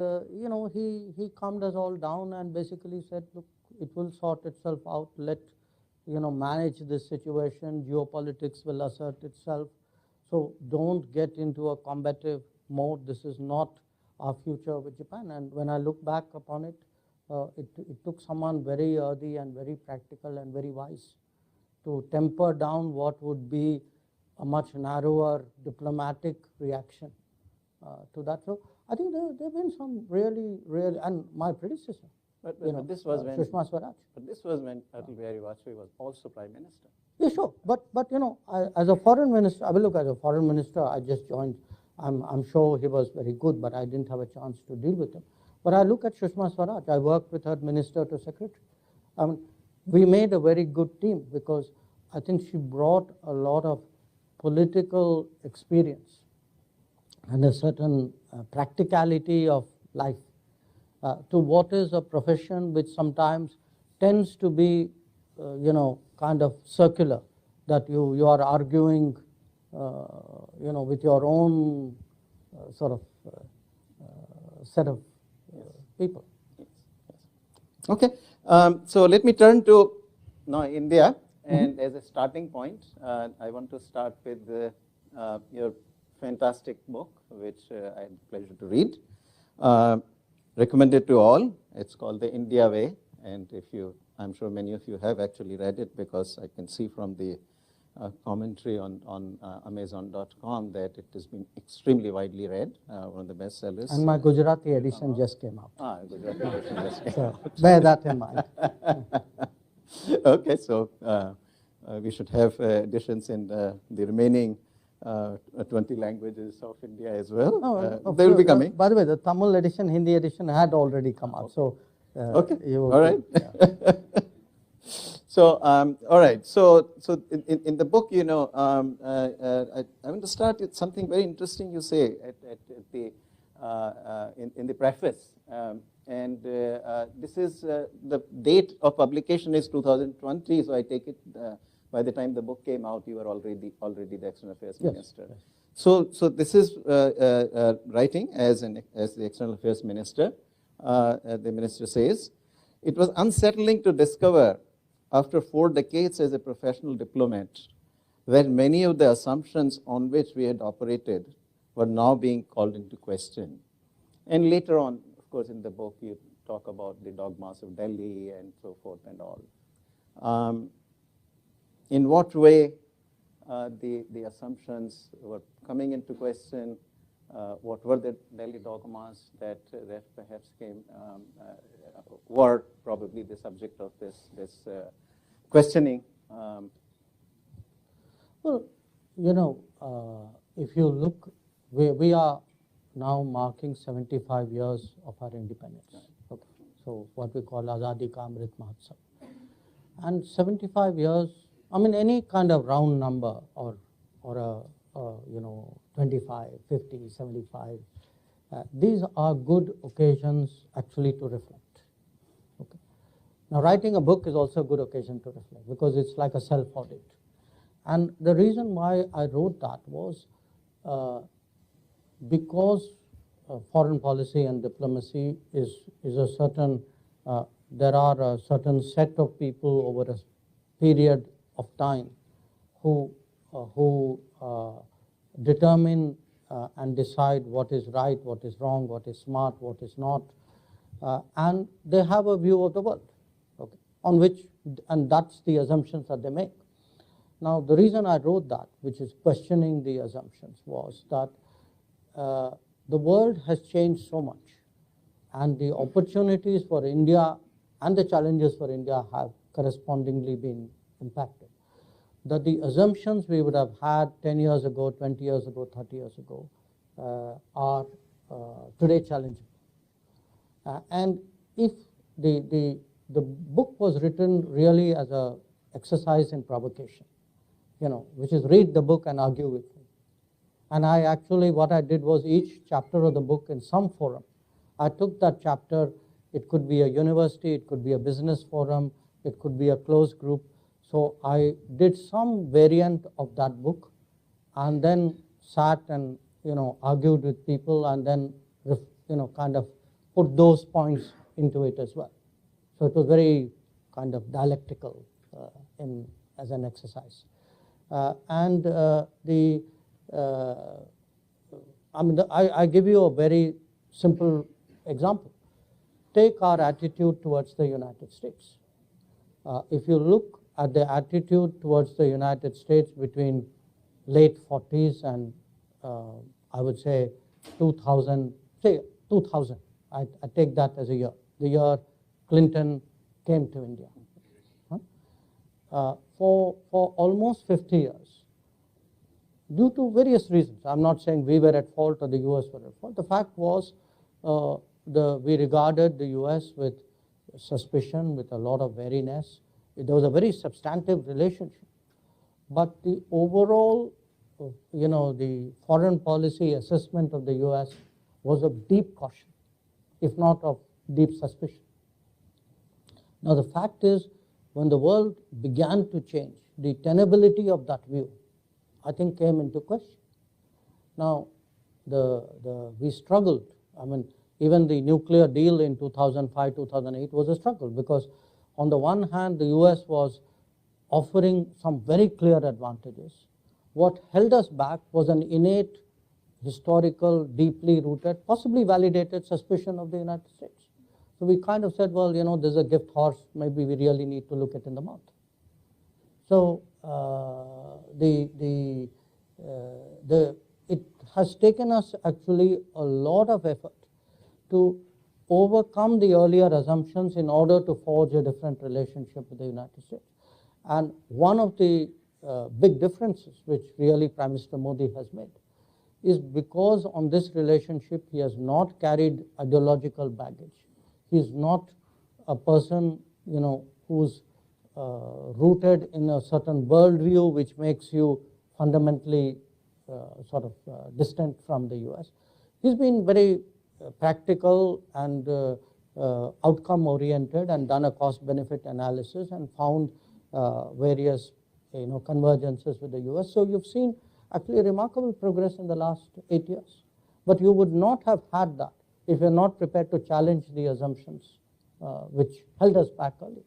he calmed us all down and basically said, look, it will sort itself out. Manage this situation. Geopolitics will assert itself. So don't get into a combative mode. This is not our future with Japan. And when I look back upon it, it took someone very earthy and very practical and very wise to temper down what would be a much narrower diplomatic reaction to that. So I think there have been some really, and my predecessor, But this was when Sushma Swaraj. But this was when Atal Bihari Vajpayee was also Prime Minister. Yeah, sure. But as a foreign minister, I will look as a foreign minister. I just joined. I'm sure he was very good, but I didn't have a chance to deal with him. But I look at Sushma Swaraj. I worked with her minister to secretary. We made a very good team because I think she brought a lot of political experience and a certain practicality of life to what is a profession which sometimes tends to be, kind of circular, that you are arguing, with your own sort of set of people. Yes. Okay, so let me turn to now India, and as a starting point, I want to start with your fantastic book, which I had the pleasure to read. Recommended to all. It's called The India Way, and I'm sure many of you have actually read it, because I can see from the commentary on Amazon.com that it has been extremely widely read, one of the bestsellers. And my Gujarati edition just came out. Gujarati edition just came so out. Bear that in mind. Okay, so we should have editions in the remaining 20 languages of India as well. They will be coming. By the way, the Tamil edition, Hindi edition had already come out. So okay, all right. Yeah. So all right. So in the book, I want to start with something very interesting. You say in the preface, and this is the date of publication is 2020. So I take it. By the time the book came out, you were already the External Affairs Minister. Yes. So this is writing as the External Affairs Minister. The minister says, it was unsettling to discover after 4 decades as a professional diplomat that many of the assumptions on which we had operated were now being called into question. And later on, of course, in the book, you talk about the dogmas of Delhi and so forth and all. In what way the assumptions were coming into question? What were the Delhi dogmas that perhaps were probably the subject of this questioning? Well, if you look, we are now marking 75 years of our independence. Okay. So what we call Azadi Ka Amrit Mahotsav. And 75 years, any kind of round number or 25, 50, 75, these are good occasions actually to reflect. Okay. Now, writing a book is also a good occasion to reflect because it's like a self-audit. And the reason why I wrote that was because foreign policy and diplomacy is a certain, there are a certain set of people over a period of time who determine and decide what is right, what is wrong, what is smart, what is not, and they have a view of the world, okay, and that's the assumptions that they make. Now, the reason I wrote that, which is questioning the assumptions, was that the world has changed so much, and the opportunities for India and the challenges for India have correspondingly been impacted. That the assumptions we would have had 10 years ago, 20 years ago, 30 years ago are today challenging. And if the book was written really as an exercise in provocation, which is read the book and argue with me. And I actually, what I did was each chapter of the book in some forum, I took that chapter, it could be a university, it could be a business forum, it could be a closed group. So I did some variant of that book and then sat and, argued with people and then, kind of put those points into it as well. So it was very kind of dialectical as an exercise. I give you a very simple example. Take our attitude towards the United States. If you look at the attitude towards the United States between late 40s and I would say 2000, I take that as a year, the year Clinton came to India. For almost 50 years, due to various reasons, I'm not saying we were at fault or the US were at fault, the fact was we regarded the US with suspicion, with a lot of wariness. There was a very substantive relationship. But the overall, the foreign policy assessment of the US was of deep caution, if not of deep suspicion. Now the fact is, when the world began to change, the tenability of that view, I think, came into question. Now, we struggled. I mean, even the nuclear deal in 2005, 2008 was a struggle because on the one hand, the US was offering some very clear advantages. What held us back was an innate, historical, deeply rooted, possibly validated suspicion of the United States. So we kind of said, well, there's a gift horse, maybe we really need to look it in the mouth. So it has taken us actually a lot of effort to overcome the earlier assumptions in order to forge a different relationship with the United States. And one of the big differences which really Prime Minister Modi has made is because on this relationship he has not carried ideological baggage. He is not a person, who's rooted in a certain worldview which makes you fundamentally distant from the US. He's been very practical and outcome oriented and done a cost benefit analysis and found various convergences with the US. So you've seen actually remarkable progress in the last 8 years. But you would not have had that if you're not prepared to challenge the assumptions which held us back earlier.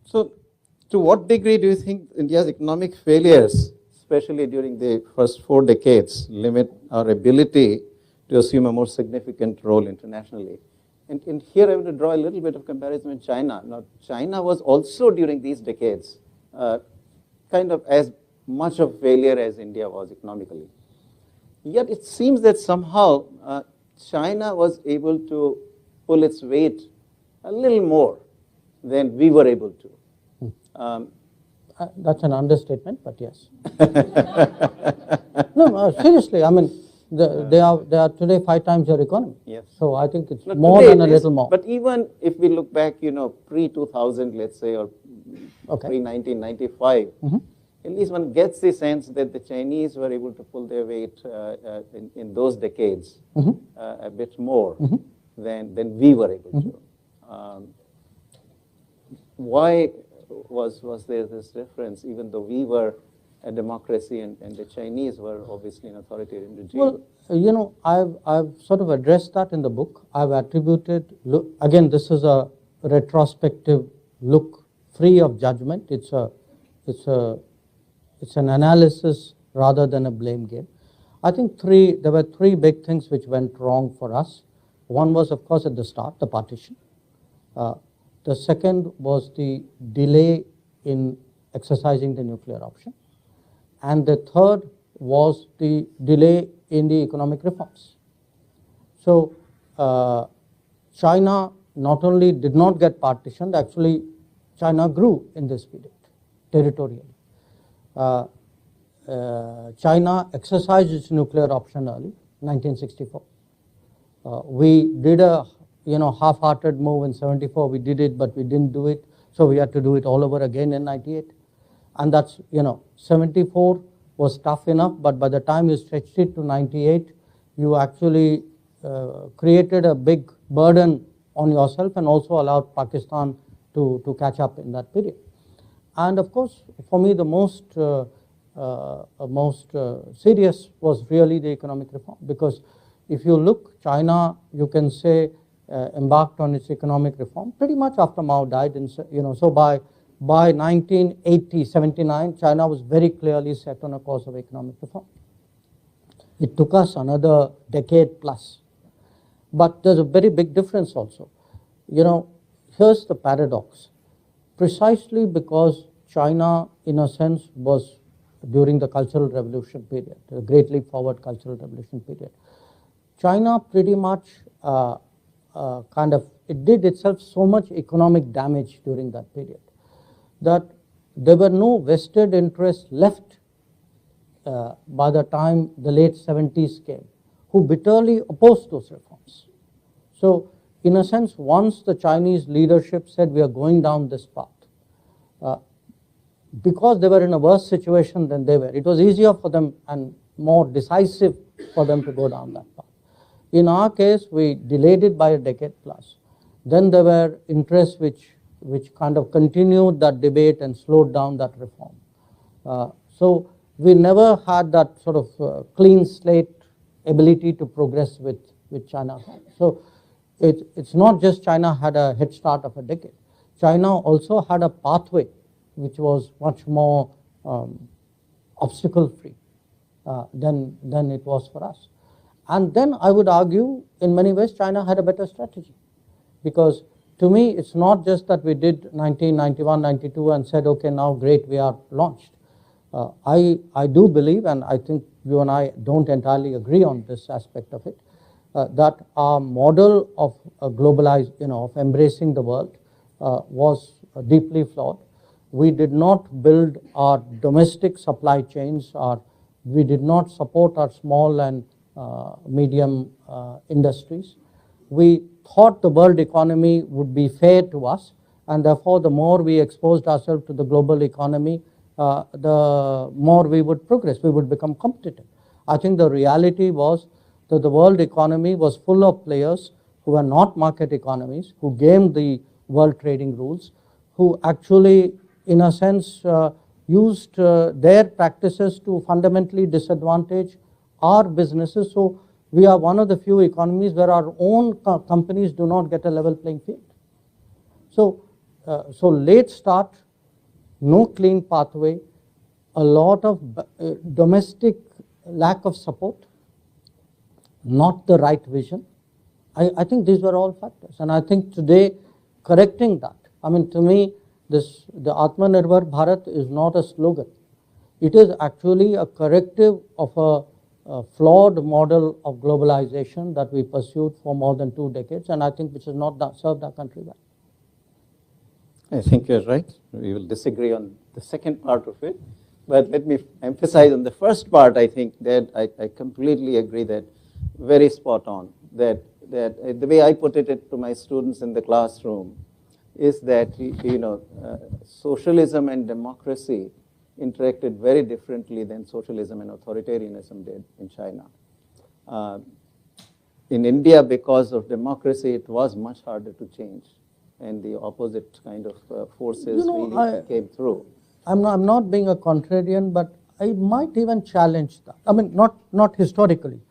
So, to what degree do you think India's economic failures, especially during the first 4 decades, limit our ability to assume a more significant role internationally? And here I want to draw a little bit of comparison with China. Now, China was also during these decades kind of as much of failure as India was economically. Yet it seems that somehow China was able to pull its weight a little more than we were able to. That's an understatement, but yes. No, seriously, I mean, they are today 5 times your economy. Yes. So I think it's more than a little more. But even if we look back, pre-2000, let's say, or pre-1995, at least one gets the sense that the Chinese were able to pull their weight in those decades a bit more than we were able to. Why was there this difference, even though we were a democracy and the Chinese were obviously an authoritarian regime? Well, I've sort of addressed that in the book. I've attributed, again, this is a retrospective look free of judgment. It's an analysis rather than a blame game. I think there were 3 big things which went wrong for us. One was, of course, at the start, the partition. The second was the delay in exercising the nuclear option. And the third was the delay in the economic reforms. So China not only did not get partitioned, actually China grew in this period territorially. China exercised its nuclear option early, 1964. We did a half-hearted move in 74. We did it, but we didn't do it. So we had to do it all over again in 98. And that's, 74 was tough enough, but by the time you stretched it to 98, you actually created a big burden on yourself and also allowed Pakistan to catch up in that period. And of course, for me, the most most serious was really the economic reform, because if you look, China, you can say, embarked on its economic reform pretty much after Mao died. So by 1980, 79, China was very clearly set on a course of economic reform. It took us another decade plus. But there's a very big difference also. Here's the paradox. Precisely because China, in a sense, was during the Cultural Revolution period, the Great Leap Forward Cultural Revolution period, China pretty much it did itself so much economic damage during that period that there were no vested interests left by the time the late 70s came, who bitterly opposed those reforms. So, in a sense, once the Chinese leadership said we are going down this path, because they were in a worse situation than they were, it was easier for them and more decisive for them to go down that path. In our case, we delayed it by a decade plus. Then there were interests which kind of continued that debate and slowed down that reform. So we never had that sort of clean slate ability to progress with China. So it's not just China had a head start of a decade. China also had a pathway which was much more obstacle-free than it was for us. And then I would argue, in many ways, China had a better strategy. Because to me, it's not just that we did 1991, 92 and said, okay, now great, we are launched. I do believe, and I think you and I don't entirely agree on this aspect of it, that our model of of embracing the world was deeply flawed. We did not build our domestic supply chains, we did not support our small and medium industries. We thought the world economy would be fair to us, and therefore the more we exposed ourselves to the global economy, the more we would progress, we would become competitive. I think the reality was that the world economy was full of players who were not market economies, who gamed the world trading rules, who actually, in a sense, used their practices to fundamentally disadvantage our businesses. So we are one of the few economies where our own companies do not get a level playing field. So late start, no clean pathway, a lot of domestic lack of support, not the right vision. I think these were all factors. And I think today, correcting that, to me, the Atmanirbhar Bharat is not a slogan. It is actually a corrective of a flawed model of globalization that we pursued for more than 2 decades, and I think which has not served our country well. I think you're right. We will disagree on the second part of it. But let me emphasize on the first part. I think that I completely agree that very spot on. That the way I put it to my students in the classroom is that socialism and democracy interacted very differently than socialism and authoritarianism did in China. In India, because of democracy, it was much harder to change, and the opposite kind of forces really came through. I'm not being a contrarian, but I might even challenge that. Not historically.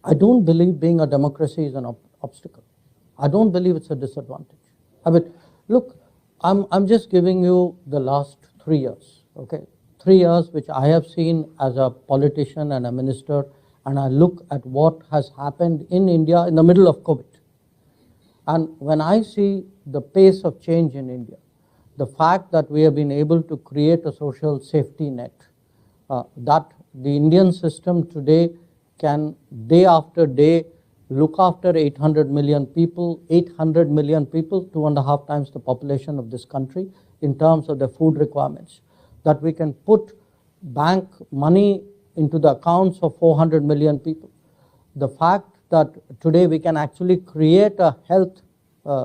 I don't believe being a democracy is an obstacle. I don't believe it's a disadvantage. Look, I'm just giving you the last 3 years. Okay, 3 years which I have seen as a politician and a minister, and I look at what has happened in India in the middle of COVID. And when I see the pace of change in India, the fact that we have been able to create a social safety net, that the Indian system today can day after day look after 800 million people, 2.5 times the population of this country in terms of their food requirements, that we can put bank money into the accounts of 400 million people. The fact that today we can actually create a health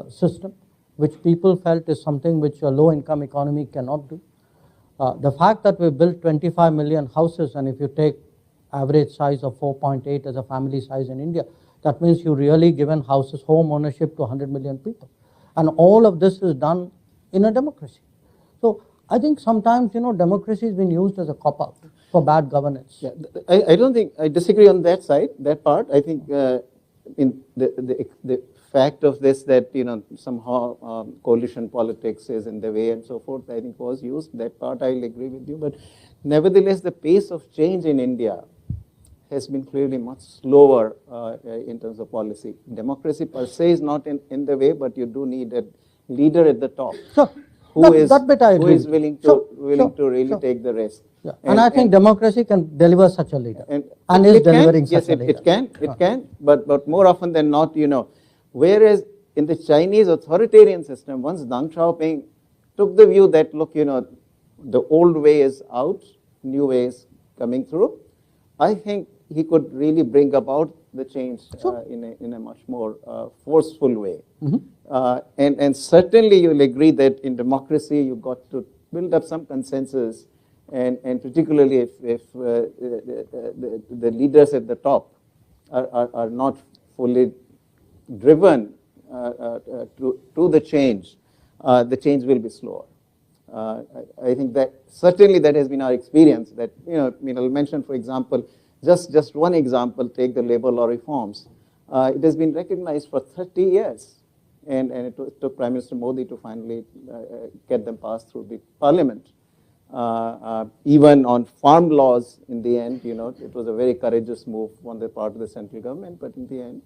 system which people felt is something which a low-income economy cannot do. The fact that we built 25 million houses, and if you take average size of 4.8 as a family size in India, that means you really given houses, home ownership to 100 million people. And all of this is done in a democracy. So I think sometimes, democracy has been used as a cop-out for bad governance. Yeah, I don't think, I disagree on that side, that part. I think in the fact of this that, somehow coalition politics is in the way and so forth, I think was used. That part I'll agree with you. But nevertheless, the pace of change in India has been clearly much slower in terms of policy. Democracy per se is not in the way, but you do need a leader at the top. Sure. Who is willing to really take the risk. Yeah. And I think democracy can deliver such a leader, and is delivering such a leader. Yes, it can, but more often than not, whereas in the Chinese authoritarian system, once Deng Xiaoping took the view that, look, the old way is out, new way is coming through, I think he could really bring about the change in a much more forceful way. And certainly you'll agree that in democracy you've got to build up some consensus, and particularly if the leaders at the top are not fully driven to the change will be slower. I think that certainly that has been our experience. That I'll mention, for example, just one example. Take the labor law reforms. It has been recognized for 30 years, and it took Prime Minister Modi to finally get them passed through the parliament. Even on farm laws, in the end, it was a very courageous move on the part of the central government, but in the end,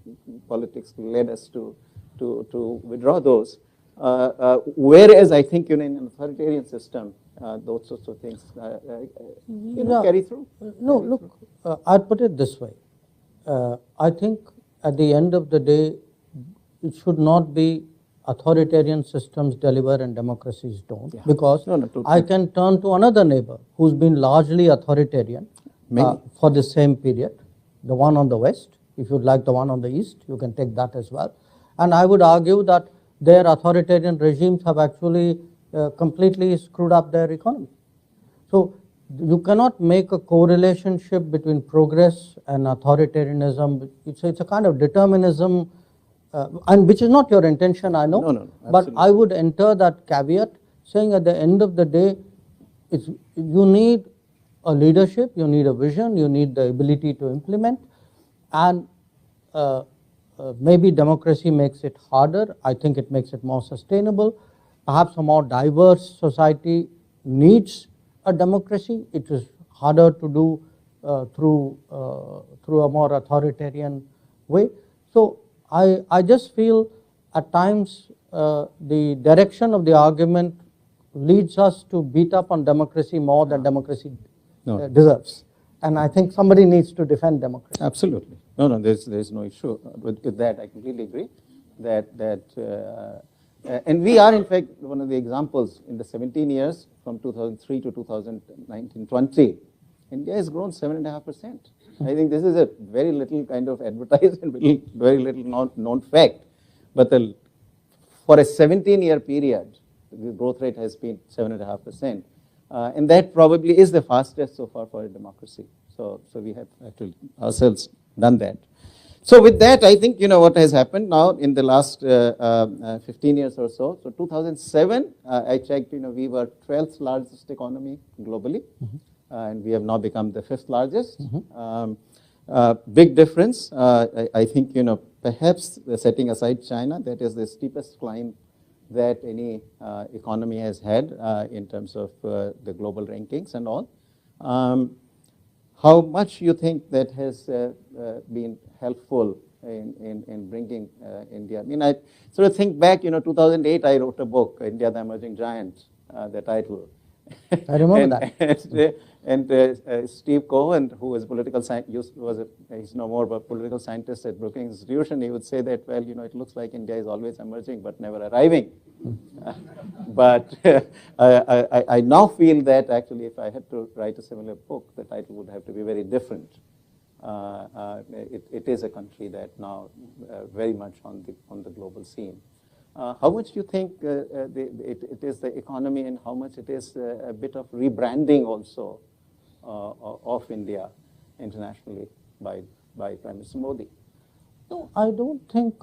politics led us to withdraw those. Whereas I think in an authoritarian system, those sorts of things carry through. No, look, I'd put it this way. I think at the end of the day, it should not be authoritarian systems deliver and democracies don't. Yeah. Because totally. I can turn to another neighbor who's been largely authoritarian for the same period, the one on the west. If you'd like the one on the east, you can take that as well. And I would argue that their authoritarian regimes have actually completely screwed up their economy. So you cannot make a correlationship between progress and authoritarianism. It's a kind of determinism, and which is not your intention, I know. No, but I would enter that caveat, saying at the end of the day, you need a leadership, you need a vision, you need the ability to implement, and maybe democracy makes it harder. I think it makes it more sustainable. Perhaps a more diverse society needs a democracy. It is harder to do through a more authoritarian way. So I just feel at times the direction of the argument leads us to beat up on democracy more than democracy deserves. And I think somebody needs to defend democracy. Absolutely. No, there's no issue with that. I completely agree and we are in fact one of the examples in the 17 years from 2003 to 2019-20. India has grown 7.5%. I think this is a very little kind of advertised and very little known fact. But for a 17-year period, the growth rate has been 7.5%. And that probably is the fastest so far for a democracy. So we have actually ourselves done that. So with that, I think, what has happened now in the last 15 years or so. So 2007, I checked, we were 12th largest economy globally. And we have now become the 5th largest. Big difference. I think, perhaps setting aside China, that is the steepest climb that any economy has had in terms of the global rankings and all. How much you think that has been helpful in bringing India? I mean, I sort of think back, 2008, I wrote a book, India, the Emerging Giant, the title. I remember that. And Steve Cohen, who was he's no more of a political scientist at Brookings Institution, he would say that, well, it looks like India is always emerging but never arriving. But I now feel that actually if I had to write a similar book, the title would have to be very different. It is a country that now very much on the global scene. How much do you think it is the economy, and how much it is a bit of rebranding also of India internationally by Prime Minister Modi? No, I don't think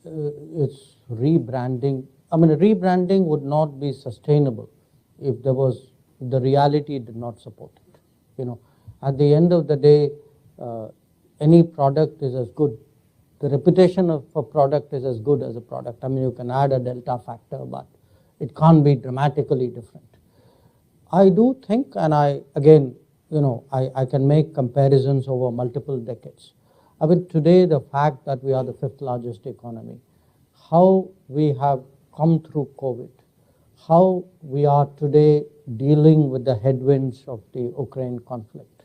it's rebranding. I mean, rebranding would not be sustainable if the reality did not support it. At the end of the day, any product is as good. The reputation of a product is as good as a product. I mean, you can add a delta factor, but it can't be dramatically different. I do think, and I can make comparisons over multiple decades. I mean, today the fact that we are the 5th largest economy, how we have come through COVID, how we are today dealing with the headwinds of the Ukraine conflict,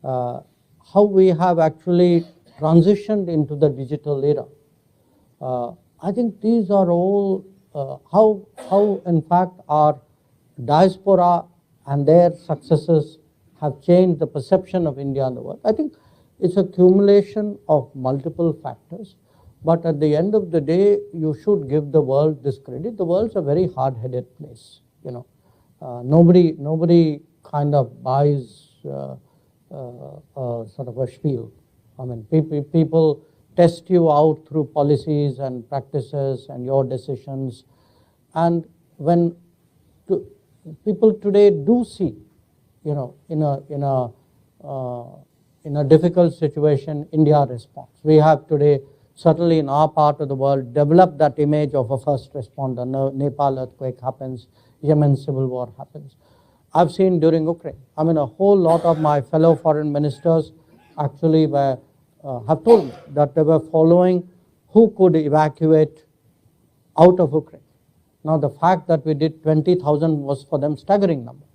how we have actually transitioned into the digital era. I think these are all how in fact our diaspora and their successes have changed the perception of India in the world. I think it's a accumulation of multiple factors, but at the end of the day, you should give the world this credit. The world's a very hard-headed place. Nobody kind of buys sort of a spiel. I mean, people test you out through policies and practices and your decisions, and when people today do see, in a difficult situation, India responds. We have today, certainly in our part of the world, developed that image of a first responder. Nepal earthquake happens, Yemen civil war happens. I've seen during Ukraine, I mean, a whole lot of my fellow foreign ministers actually have told me that they were following who could evacuate out of Ukraine. Now, the fact that we did 20,000 was for them staggering number.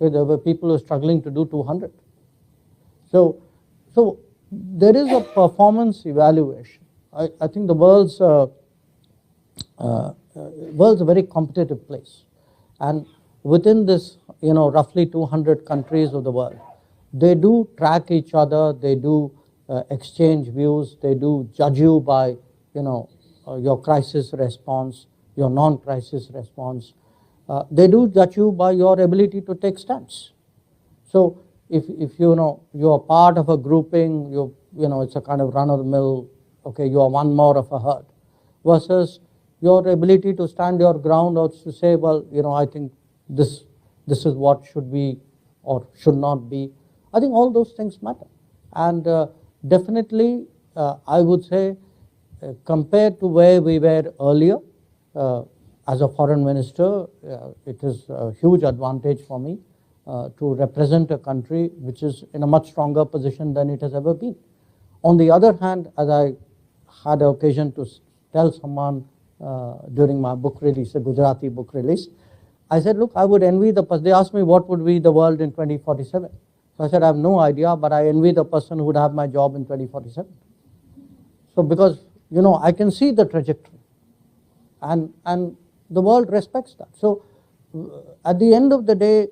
There were people who were struggling to do 200. So there is a performance evaluation. I think the world's a very competitive place, and within this, roughly 200 countries of the world, they do track each other. They do exchange views. They do judge you by, your crisis response, your non-crisis response. They do judge you by your ability to take stands. So if you're part of a grouping, it's a kind of run-of-the-mill, okay, you are one more of a herd, versus your ability to stand your ground or to say, well, I think this is what should be or should not be. I think all those things matter. And definitely, I would say, compared to where we were earlier, as a foreign minister, it is a huge advantage for me to represent a country which is in a much stronger position than it has ever been. On the other hand, as I had the occasion to tell someone during my book release, a Gujarati book release, I said, look, I would envy the person. They asked me what would be the world in 2047. So I said, I have no idea, but I envy the person who would have my job in 2047. So because, I can see the trajectory, and the world respects that. So at the end of the day,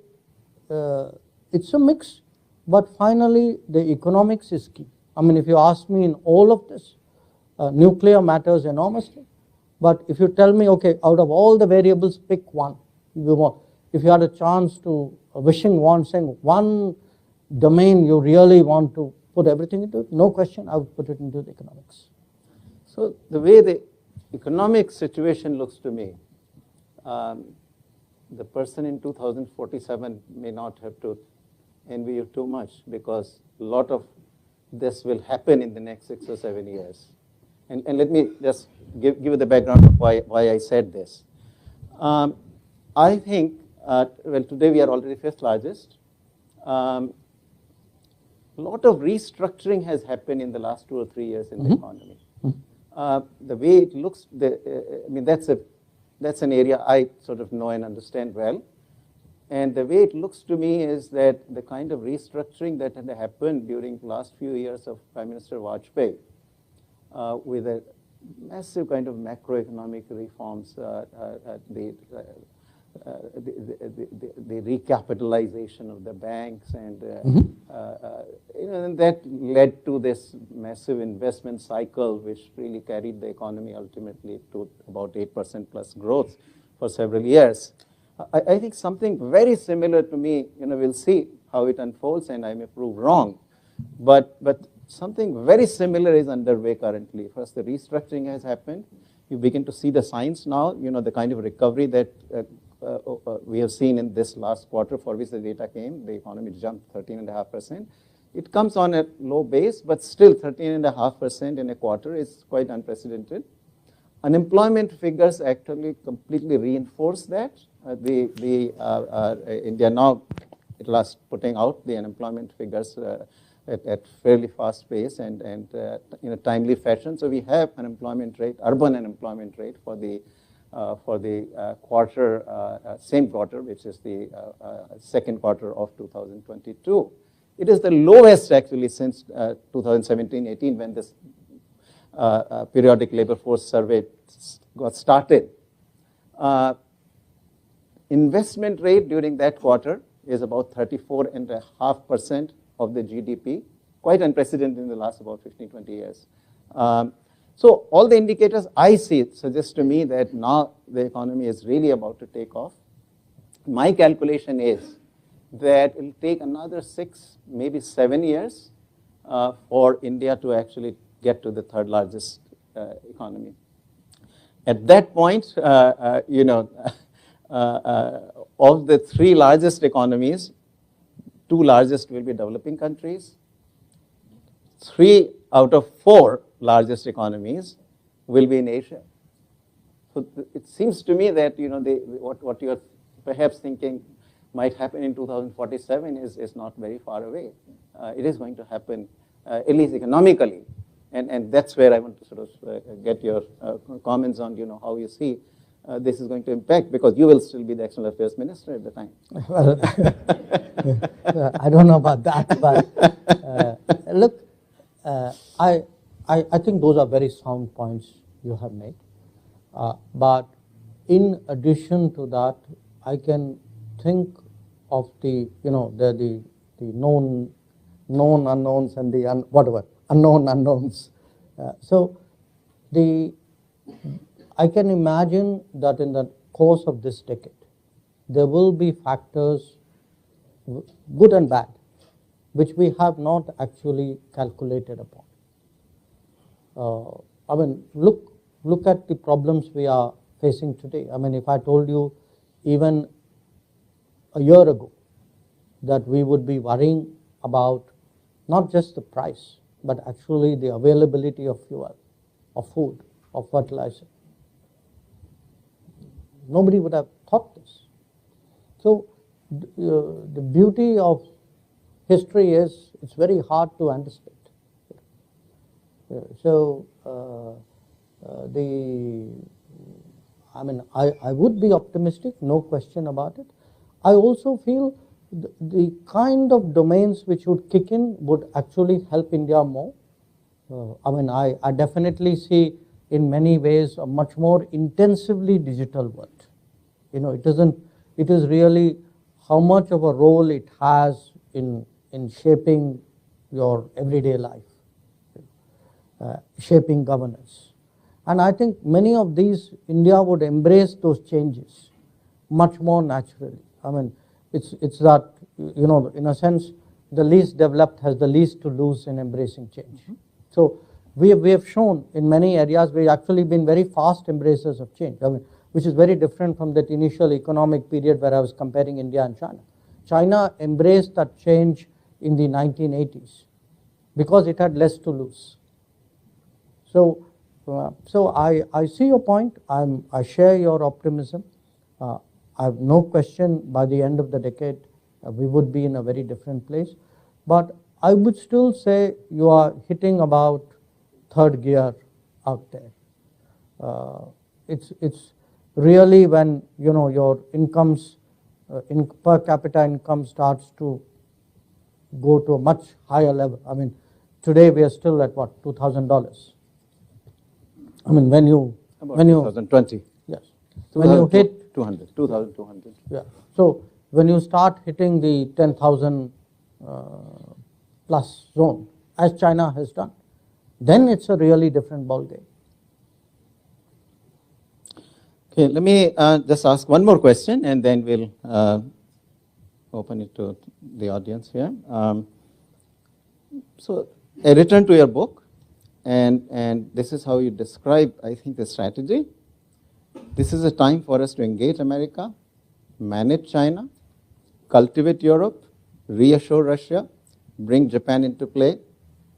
it's a mix, but finally the economics is key. I mean, if you ask me in all of this, nuclear matters enormously, but if you tell me, okay, out of all the variables, pick one. If you had a chance to, saying one domain you really want to put everything into, no question, I would put it into the economics. So the way the economic situation looks to me, the person in 2047 may not have to envy you too much, because a lot of this will happen in the next 6 or 7 years. And let me just give you the background of why I said this. I think, well, today we are already 5th largest. A lot of restructuring has happened in the last 2 or 3 years in the economy. The way it looks, I mean, that's an area I sort of know and understand well. And the way it looks to me is that the kind of restructuring that had happened during the last few years of Prime Minister Vajpayee, with a massive kind of macroeconomic reforms, the recapitalization of the banks, and and that led to this massive investment cycle, which really carried the economy ultimately to about 8% plus growth for several years. I think something very similar to me, we'll see how it unfolds, and I may prove wrong, but something very similar is underway currently. First, the restructuring has happened. You begin to see the signs now, the kind of recovery that we have seen in this last quarter for which the data came, the economy jumped 13.5%. It comes on a low base, but still 13.5% in a quarter is quite unprecedented. Unemployment figures actually completely reinforce that. India now at last putting out the unemployment figures at fairly fast pace and in a timely fashion. So we have unemployment rate, urban unemployment rate for the quarter, same quarter, which is the second quarter of 2022. It is the lowest actually since 2017-18 when this periodic labor force survey got started. Investment rate during that quarter is about 34.5% of the GDP, quite unprecedented in the last about 15, 20 years. So all the indicators I see suggest to me that now the economy is really about to take off. My calculation is that it will take another 6, maybe 7 years for India to actually get to the third largest economy. At that point, of the 3 largest economies, 2 largest will be developing countries. 3 out of 4 largest economies will be in Asia. So it seems to me that what you are perhaps thinking might happen in 2047 is not very far away. It is going to happen, at least economically. And that's where I want to sort of get your comments on, how you see this is going to impact, because you will still be the External Affairs Minister at the time. Well, I don't know about that, but look, I think those are very sound points you have made. But in addition to that, I can think of the known unknowns and the unknown unknowns. So I can imagine that in the course of this decade, there will be factors, good and bad, which we have not actually calculated upon. I mean, look at the problems we are facing today. I mean, if I told you even a year ago that we would be worrying about not just the price, but actually the availability of fuel, of food, of fertilizer, nobody would have thought this. So the beauty of history is it's very hard to anticipate. So I would be optimistic, no question about it. I also feel the kind of domains which would kick in would actually help India more. I definitely see in many ways a much more intensively digital world. It is really how much of a role it has in shaping your everyday life, shaping governance. And I think many of these, India would embrace those changes much more naturally. I mean, it's that, in a sense, the least developed has the least to lose in embracing change. Mm-hmm. So we have shown in many areas we've actually been very fast embracers of change, which is very different from that initial economic period where I was comparing India and China. China embraced that change in the 1980s because it had less to lose. So I see your point. I share your optimism. I have no question by the end of the decade we would be in a very different place. But I would still say you are hitting about third gear out there. It's really when your incomes, per capita income starts to go to a much higher level. I mean, today we are still at what, $2,000. I mean, when you 2020. Yes. So when you hit 2,200. Yeah. So when you start hitting the 10,000 plus zone, as China has done, then it's a really different ballgame. Okay, let me just ask one more question, and then we'll open it to the audience here. So I return to your book, and this is how you describe, I think, the strategy. This is a time for us to engage America, manage China, cultivate Europe, reassure Russia, bring Japan into play,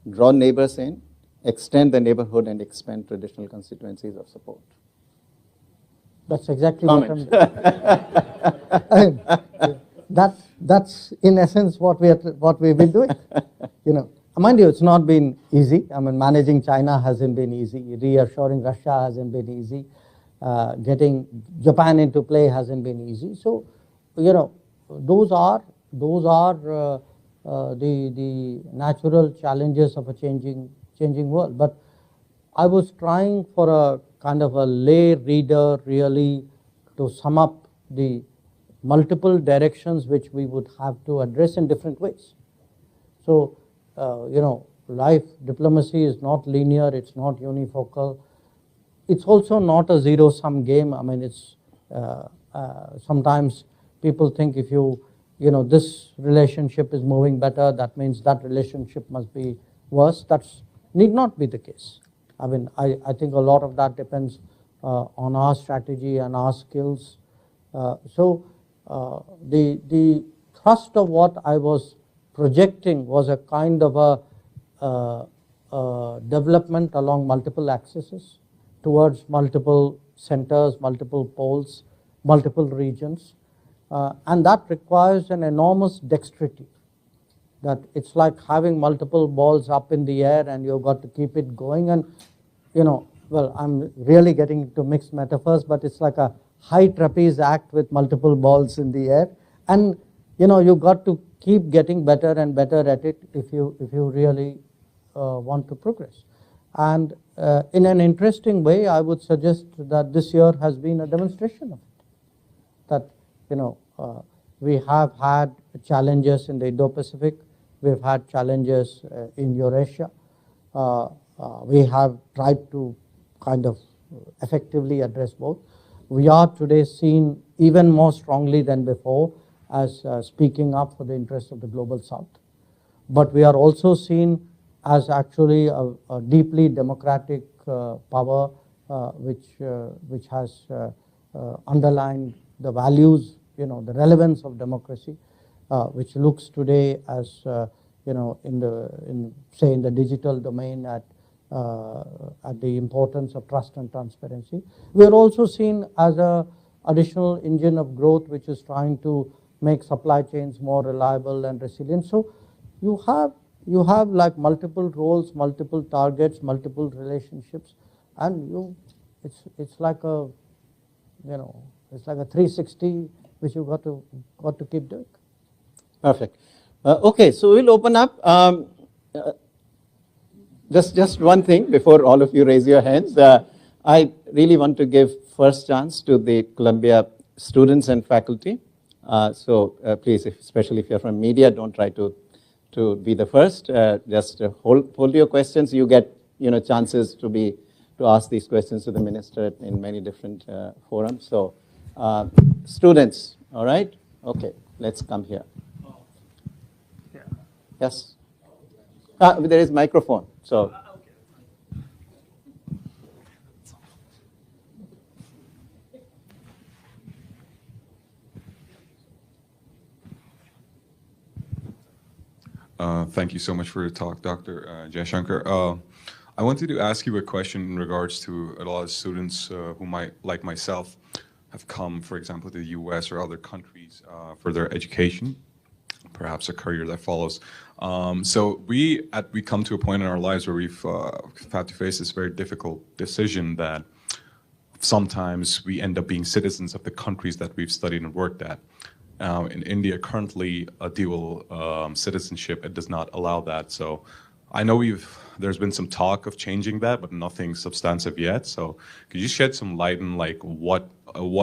draw neighbors in, extend the neighborhood, and expand traditional constituencies of support. That's exactly Comment. what I'm doing. That's in essence what we've been doing. Mind you, it's not been easy. I mean, managing China hasn't been easy. Reassuring Russia hasn't been easy. Getting Japan into play hasn't been easy. So, those are the natural challenges of a changing world. But I was trying for a kind of a lay reader really to sum up the multiple directions which we would have to address in different ways. So, life diplomacy is not linear, it's not unifocal. It's also not a zero-sum game. I mean, it's sometimes people think if this relationship is moving better, that means that relationship must be worse. That's need not be the case. I mean, I think a lot of that depends on our strategy and our skills. So the thrust of what I was projecting was a kind of a development along multiple axes towards multiple centers, multiple poles, multiple regions. And that requires an enormous dexterity. That it's like having multiple balls up in the air and you've got to keep it going. And, well, I'm really getting into mixed metaphors, but it's like a high trapeze act with multiple balls in the air. And, you've got to keep getting better and better at it if you really want to progress. And in an interesting way, I would suggest that this year has been a demonstration of it. That, we have had challenges in the Indo-Pacific. We've had challenges in Eurasia. We have tried to kind of effectively address both. We are today seen even more strongly than before as speaking up for the interests of the global South. But we are also seen as actually a deeply democratic power which has underlined the values, the relevance of democracy, which looks today as in the digital domain at the importance of trust and transparency. We are also seen as a additional engine of growth which is trying to make supply chains more reliable and resilient. So you have like multiple roles, multiple targets, multiple relationships, and it's like a it's like a 360 which you got to keep doing. Perfect. Okay, so we'll open up. Just one thing before all of you raise your hands. I really want to give first chance to the Columbia students and faculty. So please, especially if you're from media, don't try to be the first. Just hold your questions. You get chances to ask these questions to the minister in many different forums. So students, all right? Okay, let's come here. Yes. There is microphone. So. Thank you so much for your talk, Dr. Jaishankar. I wanted to ask you a question in regards to a lot of students who might, like myself, have come, for example, to the US or other countries for their education, perhaps a career that follows. So we come to a point in our lives where we've had to face this very difficult decision that sometimes we end up being citizens of the countries that we've studied and worked at. In India, currently, a dual citizenship, it does not allow that. So I know there's been some talk of changing that, but nothing substantive yet. So could you shed some light on like what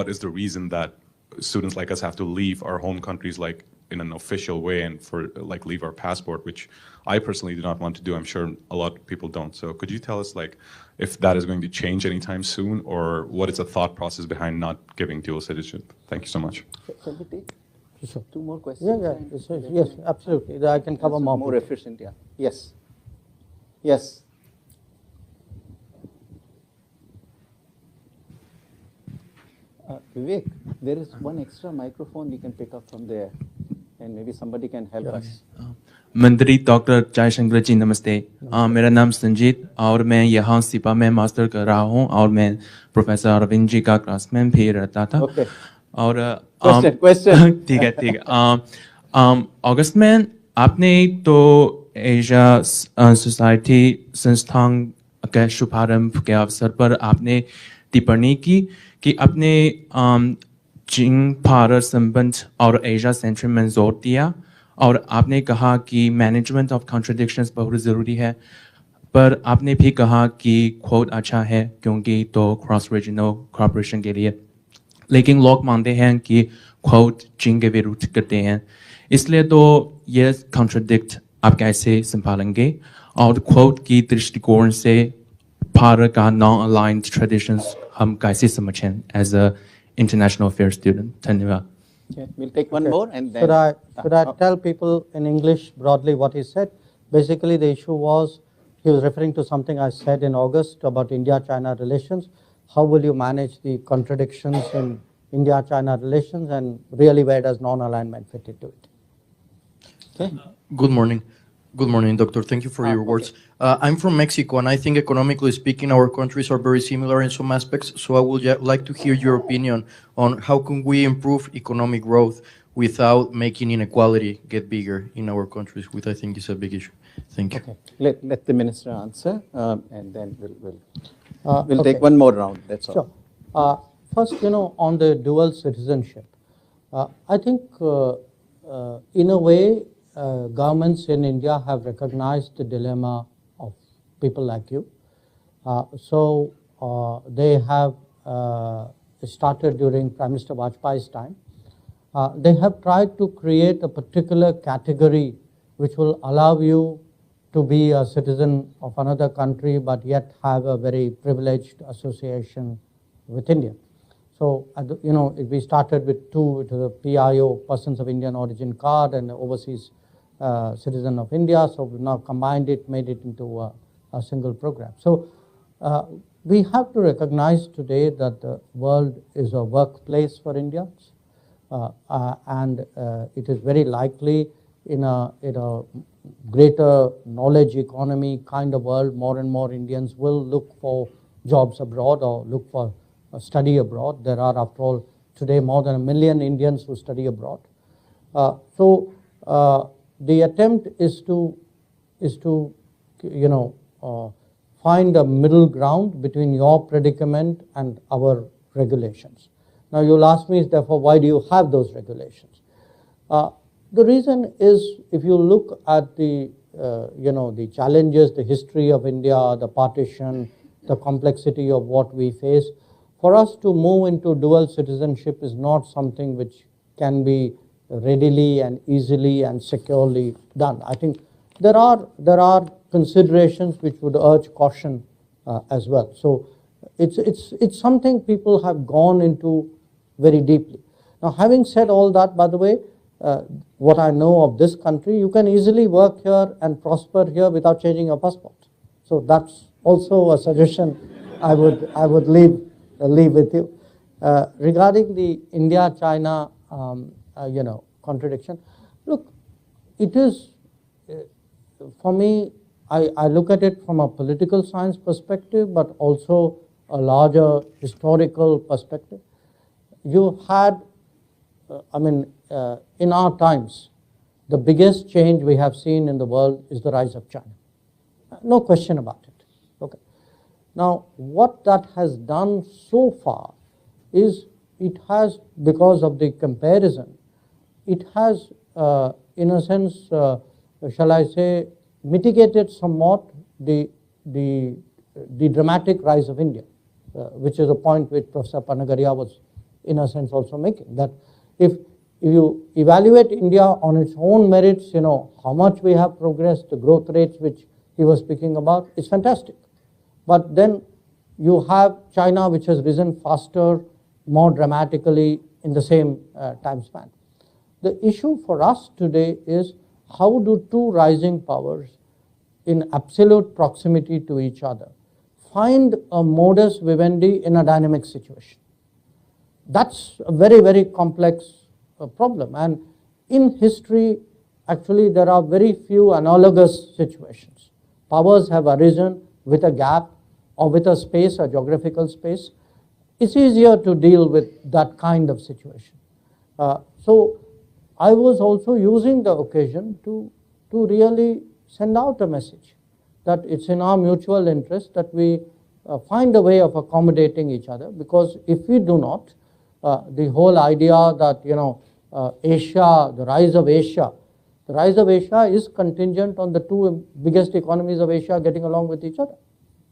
is the reason that students like us have to leave our home countries like in an official way and for like leave our passport, which I personally do not want to do. I'm sure a lot of people don't. So could you tell us like if that is going to change anytime soon, or what is the thought process behind not giving dual citizenship? Thank you so much. Shall we take two more questions? Yes, absolutely. I can cover more. More efficient, yeah. Yes. Yes. Vivek, there is one extra microphone you can pick up from there, and maybe somebody can help us. मंत्री doctor Jaishankar जी नमस्ते। मेरा नाम संजीत और मैं यहाँ सिपा में master कर रहा हूँ और मैं प्रोफेसर अरविंद जी का क्लासमेट भी रहता था। Okay. और Question. ठीक है। अगस्त में आपने तो एशिया सोसाइटी संस्थान के शुभारंभ के अवसर पर आपने टिप्पणी की कि अपने चीन भारत संबंध और एशिया सेंट्रिक में जोर दिया और आपने कहा कि मैनेजमेंट ऑफ कॉन्ट्रडिक्शंस बहुत ज़रूरी है, पर आपने भी कहा कि क्वोट अच्छा है क्योंकि तो क्रॉस रीजनल कोऑपरेशन के लिए, लेकिन लोग मानते हैं कि क्वोट चीन के विरुद्ध करते हैं, इसलिए तो ये कॉन्ट्रडिक्ट आप कैसे संभालेंगे और क्वोट की दृष्टिकोण से भारत का नॉन अलाइंड ट्रेडिशंस हम कैसे समझें as a international affair student. धन्यवाद। Okay, we'll take one more and then. Should I tell people in English broadly what he said? Basically, the issue was he was referring to something I said in August about India-China relations. How will you manage the contradictions in India-China relations, and really where does non-alignment fit into it? Okay. Good morning. Good morning, Doctor. Thank you for your words. I'm from Mexico, and I think economically speaking, our countries are very similar in some aspects. So I would like to hear your opinion on how can we improve economic growth without making inequality get bigger in our countries, which I think is a big issue. Thank you. Okay. Let the minister answer, and then we'll Okay. take one more round. That's all. Sure. First, on the dual citizenship, I think in a way, governments in India have recognized the dilemma of people like you. So they have started during Prime Minister Vajpayee's time. They have tried to create a particular category which will allow you to be a citizen of another country but yet have a very privileged association with India. So, we started with two, it was a PIO, Persons of Indian Origin card, and overseas citizen of India. So we've now combined it, made it into a single program. So we have to recognize today that the world is a workplace for Indians, and it is very likely in a greater knowledge economy kind of world, more and more Indians will look for jobs abroad or look for study abroad. There are, after all, today more than 1 million Indians who study abroad. The attempt is to find a middle ground between your predicament and our regulations. Now you'll ask me, therefore, why do you have those regulations? The reason is, if you look at the challenges, the history of India, the partition, the complexity of what we face, for us to move into dual citizenship is not something which can be readily and easily and securely done. I think there are considerations which would urge caution as well. So it's something people have gone into very deeply. Now, having said all that, by the way, what I know of this country, you can easily work here and prosper here without changing your passport. So that's also a suggestion I would leave with you. Regarding the India-China contradiction. Look, it is, for me, I look at it from a political science perspective, but also a larger historical perspective. You had, in our times, the biggest change we have seen in the world is the rise of China. No question about it. Okay. Now, what that has done so far is it has, because of the comparison, it has, in a sense, shall I say, mitigated somewhat the dramatic rise of India, which is a point which Professor Panagaria was, in a sense, also making. That if you evaluate India on its own merits, how much we have progressed, the growth rates which he was speaking about, is fantastic. But then you have China, which has risen faster, more dramatically in the same time span. The issue for us today is, how do two rising powers in absolute proximity to each other find a modus vivendi in a dynamic situation? That's a very, very complex problem. And in history, actually, there are very few analogous situations. Powers have arisen with a gap or with a space, a geographical space. It's easier to deal with that kind of situation. So I was also using the occasion to really send out a message that it's in our mutual interest that we find a way of accommodating each other, because if we do not, the whole idea that, Asia, the rise of Asia is contingent on the two biggest economies of Asia getting along with each other,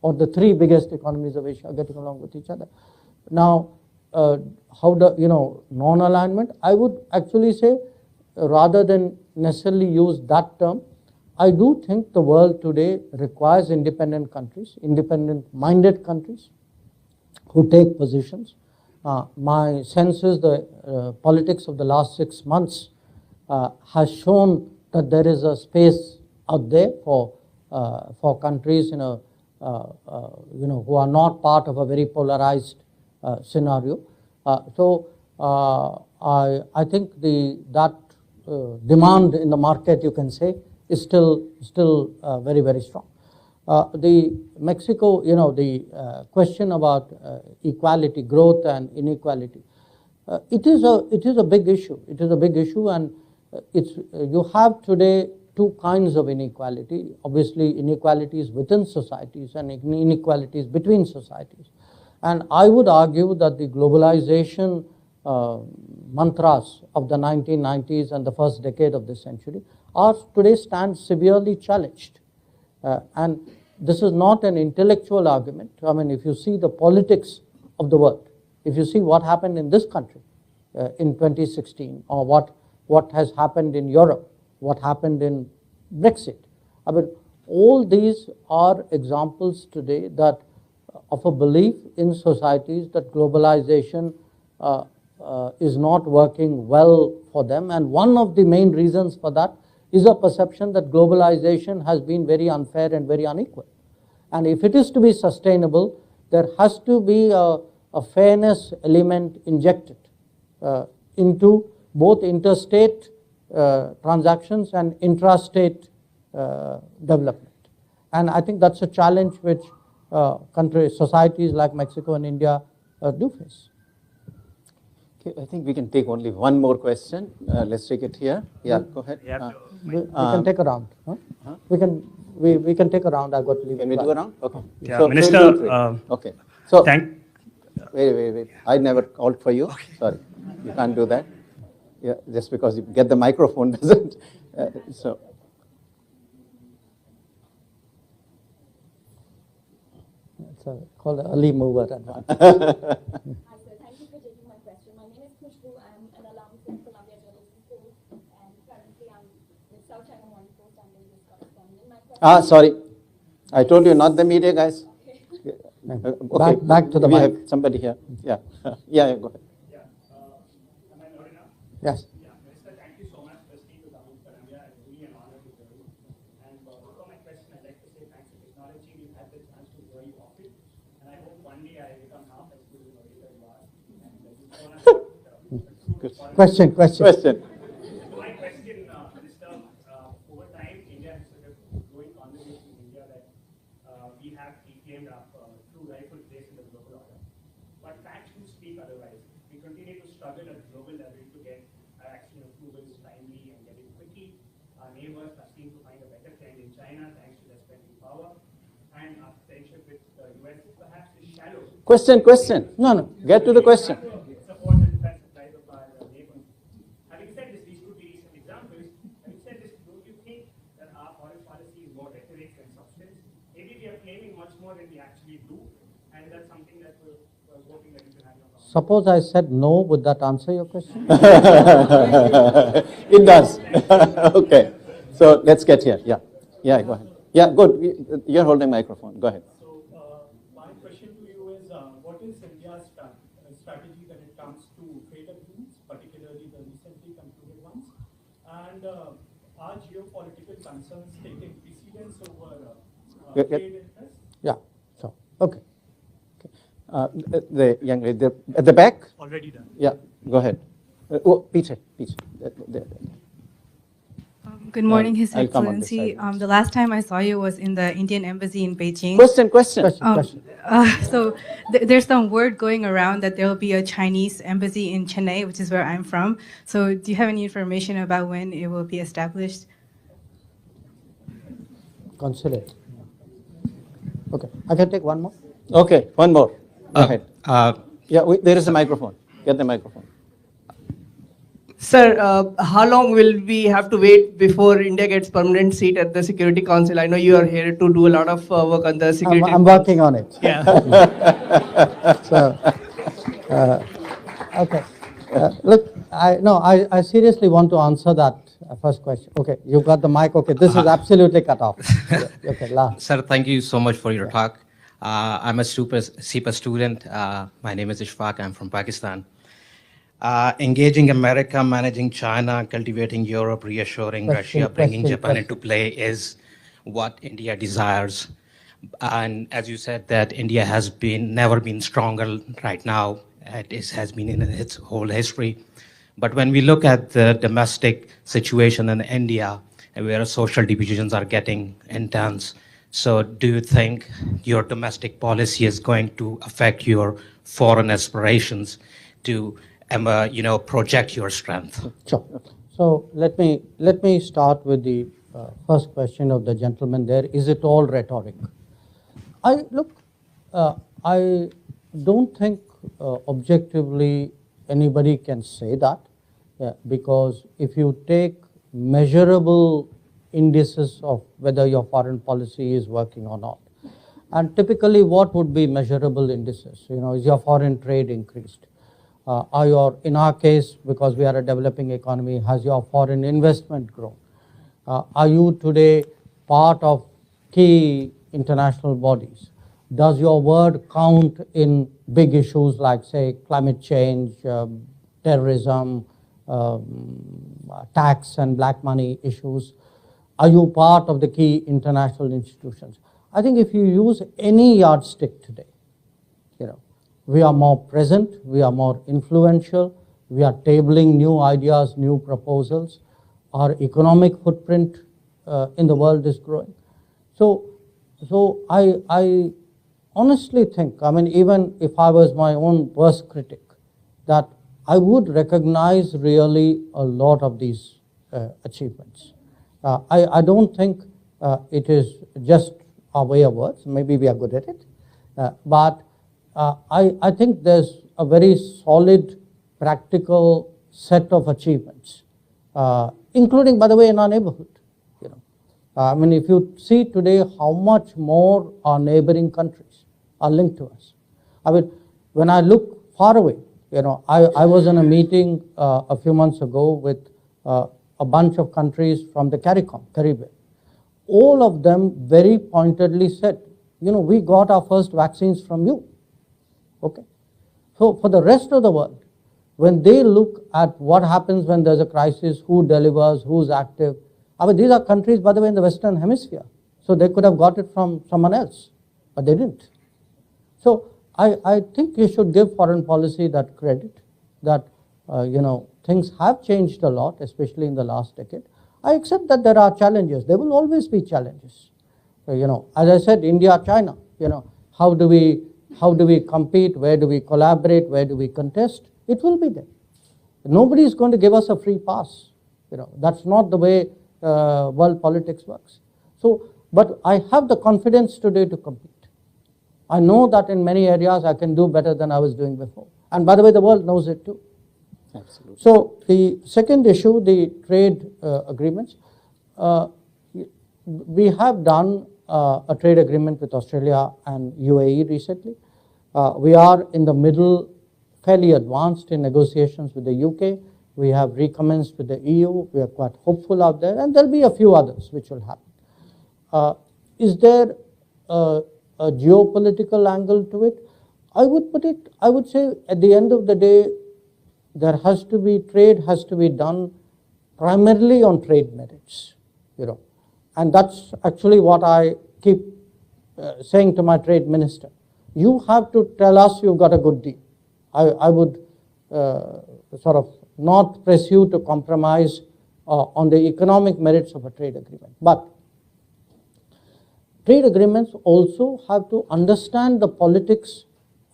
or the three biggest economies of Asia getting along with each other. Now, how the, non-alignment, I would actually say, rather than necessarily use that term, I do think the world today requires independent countries, independent-minded countries who take positions. My sense is the politics of the last 6 months has shown that there is a space out there for countries, who are not part of a very polarized scenario. So I think that demand in the market, you can say, is still very, very strong. The Mexico, the question about equality, growth and inequality, it is a big issue. It is a big issue, and you have today two kinds of inequality. Obviously, inequalities within societies and inequalities between societies. And I would argue that the globalization mantras of the 1990s and the first decade of this century are today stand severely challenged. And this is not an intellectual argument. I mean, if you see the politics of the world, if you see what happened in this country in 2016, or what has happened in Europe, what happened in Brexit, I mean, all these are examples today that of a belief in societies that globalization is not working well for them. And one of the main reasons for that is a perception that globalization has been very unfair and very unequal. And if it is to be sustainable, there has to be a fairness element injected into both interstate transactions and intrastate development. And I think that's a challenge which societies like Mexico and India do face. Okay, I think we can take only one more question. Let's take it here. Yeah, go ahead. We can take a round. Huh? We can take a round. I got to leave. Can we do a round? Okay. Yeah, So, Minister. okay. So Thank. wait. I never called for you. Okay. Sorry, you can't do that. Yeah, just because you get the microphone doesn't. So. It's called an early mover advantage. Hi, sir. Thank you for taking my question. My name is Khushbu. I'm an alum from Columbia Journalism School, and currently I'm with South China Morning Post. I'm the news correspondent. My question Sorry. I told you, not the media guys. Okay. Back to the we mic. have somebody here. Yeah. Yeah, go ahead. Am I loud enough? Yes. Yeah, Minister, thank you so much for speaking to Columbia. It's really an honor to hear you. And before my question, I'd like to say thanks to technology, we've had the chance to hear you often. And I hope one day I become half as good as the way you are. And you've shown us Question. My question, Minister, over time, India has sort of growing conversation in India that we have reclaimed our true rightful place in the global order. But facts do speak otherwise. We continue to struggle at global level to get our action approvals timely and get it quickly. Our neighbors are seem to find a better trend in China thanks to their spending power. And our friendship with the US perhaps is shallow. Question. No. Get to the question. Support the defense supplies of our neighbors. Having said this, these could be recent examples. Having said this, don't you think that our foreign policy is more rhetoric than substance? Maybe we are claiming much more than we actually do, and that's something that we're hoping that you can have your comment. Suppose I said no, would that answer your question? It does. Okay. So let's get here. Yeah, go ahead. Yeah, good. You're holding microphone. Go ahead. So my question to you is, what is India's strategy when it comes to trade agreements, particularly the recently concluded ones? And are geopolitical concerns taking precedence over trade interests? Yeah. So okay. The young lady at the back. Already done. Yeah, go ahead. Peter. There. Good morning, Yeah, His I'll come on this Excellency. side. The last time I saw you was in the Indian Embassy in Beijing. Question. Question. So there's some word going around that there will be a Chinese embassy in Chennai, which is where I'm from. So do you have any information about when it will be established? Consulate. Okay, I can take one more. Okay, one more. Go ahead. Uh, Yeah, there is a microphone. Get the microphone. Sir, how long will we have to wait before India gets permanent seat at the Security Council? I know you are here to do a lot of work on the security. I'm working on it. Yeah. So, okay. Look, I seriously want to answer that first question. Okay, you got the mic. Okay, this is absolutely cut off. Okay, last. Sir, thank you so much for your talk. I'm a SEPA student. My name is Ishfaq. I'm from Pakistan. Engaging America, managing China, cultivating Europe, reassuring Russia, bringing Japan into play is what India desires. And as you said, that India has never been stronger right now. It has been in its whole history. But when we look at the domestic situation in India, where social divisions are getting intense, so do you think your domestic policy is going to affect your foreign aspirations to project your strength? Sure. So let me start with the first question of the gentleman there. Is it all rhetoric? I don't think objectively anybody can say that, because if you take measurable indices of whether your foreign policy is working or not, and typically what would be measurable indices? Is your foreign trade increased? In our case, because we are a developing economy, has your foreign investment grown? Are you today part of key international bodies? Does your word count in big issues like, say, climate change, terrorism, tax and black money issues? Are you part of the key international institutions? I think if you use any yardstick today, we are more present, we are more influential, we are tabling new ideas, new proposals. Our economic footprint in the world is growing. So I honestly think, even if I was my own worst critic, that I would recognize really a lot of these achievements. I don't think it is just our way of words. Maybe we are good at it, but I think there's a very solid, practical set of achievements, including, by the way, in our neighborhood. If you see today how much more our neighboring countries are linked to us. When I look far away, I was in a meeting a few months ago with a bunch of countries from the Caribbean. All of them very pointedly said, we got our first vaccines from you. Okay. So for the rest of the world, when they look at what happens when there's a crisis, who delivers, who's active, these are countries, by the way, in the Western Hemisphere. So they could have got it from someone else, but they didn't. So I think you should give foreign policy that credit, that things have changed a lot, especially in the last decade. I accept that there are challenges. There will always be challenges. As I said, India, China, how do we compete? Where do we collaborate? Where do we contest? It will be there. Nobody is going to give us a free pass. That's not the way world politics works. So, but I have the confidence today to compete. I know that in many areas I can do better than I was doing before. And by the way, the world knows it too. Absolutely. So the second issue, the trade agreements, we have done a trade agreement with Australia and UAE recently. We are in the middle, fairly advanced in negotiations with the UK. We have recommenced with the EU. We are quite hopeful out there, and there'll be a few others which will happen. Is there a geopolitical angle to it? I would say at the end of the day, trade has to be done primarily on trade merits, and that's actually what I keep saying to my trade minister. you have to tell us you've got a good deal. I would sort of not press you to compromise on the economic merits of a trade agreement. But trade agreements also have to understand the politics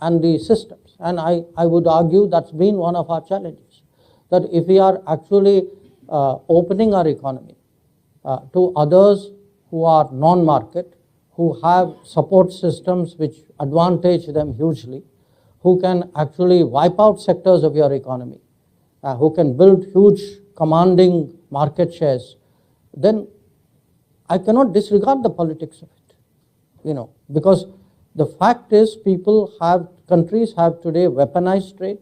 and the systems. And I would argue that's been one of our challenges, that if we are actually opening our economy to others who are non-market, who have support systems which advantage them hugely, who can actually wipe out sectors of your economy, who can build huge commanding market shares, then I cannot disregard the politics of it, because the fact is countries have today weaponized trade,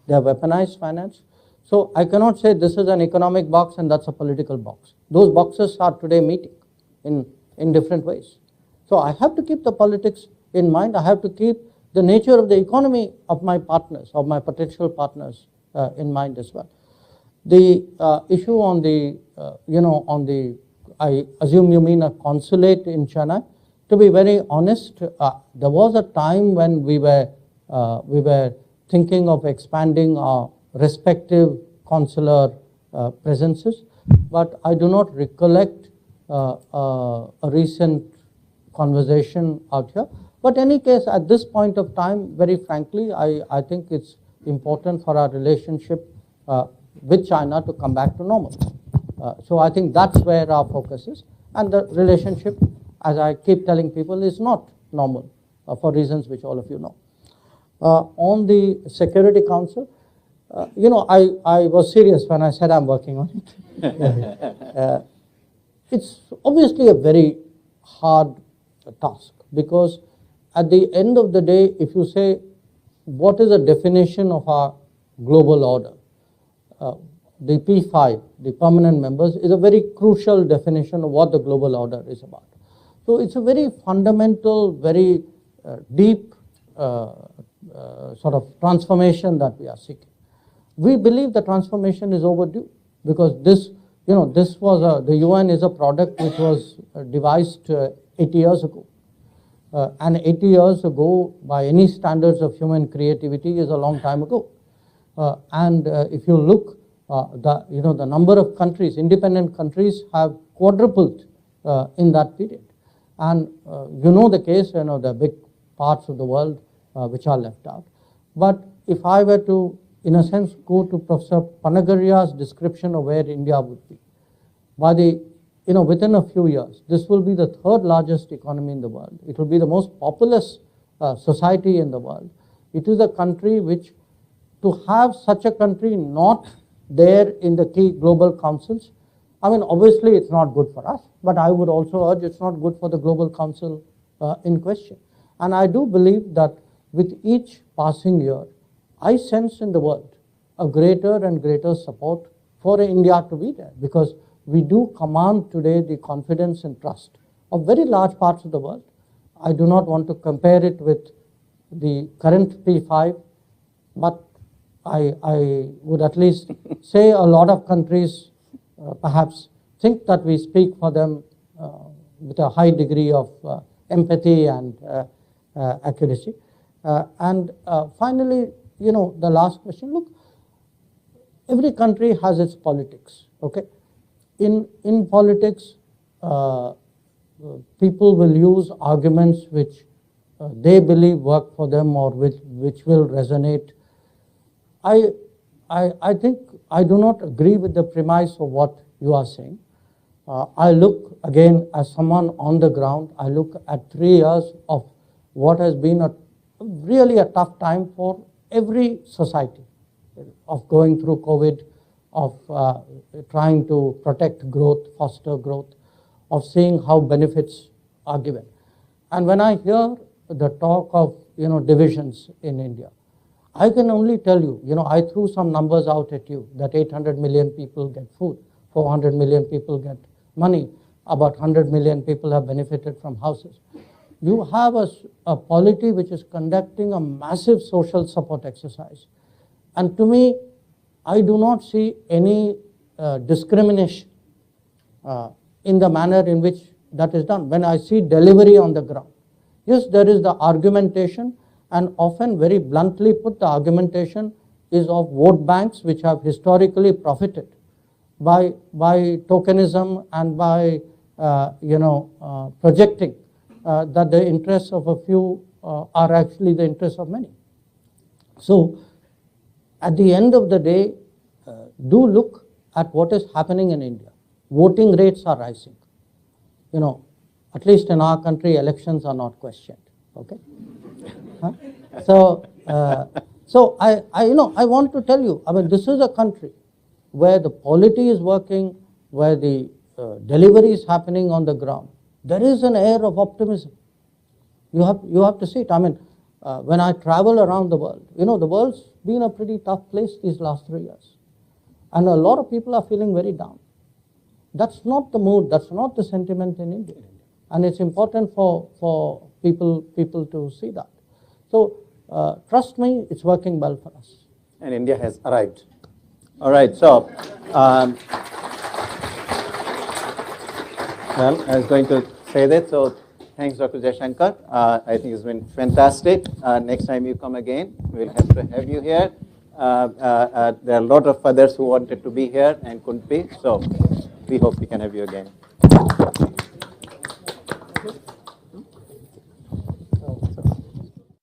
they have weaponized finance. So I cannot say this is an economic box and that's a political box. Those boxes are today meeting in different ways. So I have to keep the politics in mind. I have to keep the nature of the economy of my partners, of my potential partners in mind as well. The issue on the, I assume you mean a consulate in Chennai. To be very honest, there was a time when we were thinking of expanding our respective consular presences, but I do not recollect a recent conversation out here. But in any case, at this point of time, very frankly, I think it's important for our relationship with China to come back to normal. So I think that's where our focus is. And the relationship, as I keep telling people, is not normal for reasons which all of you know. On the Security Council, I was serious when I said I'm working on it. It's obviously a very hard task, because at the end of the day, if you say, what is the definition of our global order? The P5, the permanent members, is a very crucial definition of what the global order is about. So it's a very fundamental, very deep sort of transformation that we are seeking. We believe the transformation is overdue, because this was the UN is a product which was devised 80 years ago. And 80 years ago, by any standards of human creativity, is a long time ago. And if you look, the number of countries, independent countries, have quadrupled in that period. And the case, there are big parts of the world which are left out. But if I were to, in a sense, go to Professor Panagaria's description of where India would be, by within a few years, this will be the third largest economy in the world. It will be the most populous society in the world. It is a country which, to have such a country not there in the key global councils, I mean, obviously it's not good for us, but I would also urge it's not good for the global council in question. And I do believe that with each passing year, I sense in the world a greater and greater support for India to be there, because we do command today the confidence and trust of very large parts of the world. I do not want to compare it with the current P5, but I would at least say a lot of countries perhaps think that we speak for them with a high degree of empathy and accuracy. And finally, the last question, look, every country has its politics, okay? In politics, people will use arguments which they believe work for them or which will resonate. I think I do not agree with the premise of what you are saying. I look, again, as someone on the ground, I look at 3 years of what has been really a tough time for every society, of going through COVID, of trying to protect growth, foster growth, of seeing how benefits are given. And when I hear the talk of divisions in India, I can only tell you, I threw some numbers out at you, that 800 million people get food, 400 million people get money, about 100 million people have benefited from houses. You have a polity which is conducting a massive social support exercise. And to me, I do not see any discrimination in the manner in which that is done. When I see delivery on the ground, yes, there is the argumentation, and often very bluntly put, the argumentation is of vote banks which have historically profited by tokenism and by projecting that the interests of a few are actually the interests of many. So at the end of the day, do look at what is happening in India. Voting rates are rising. At least in our country, elections are not questioned. Okay. Huh? So I want to tell you, I mean, this is a country where the polity is working, where the delivery is happening on the ground. There is an air of optimism. You have to see it. I mean, when I travel around the world, the world's been a pretty tough place these last 3 years. And a lot of people are feeling very down. That's not the mood, that's not the sentiment in India. And it's important for people to see that. So trust me, it's working well for us. And India has arrived. All right, so well, I was going to say that, so thanks, Dr. Jaishankar. I think it's been fantastic. Next time you come again, we'll have to have you here. There are a lot of others who wanted to be here and couldn't be, so we hope we can have you again.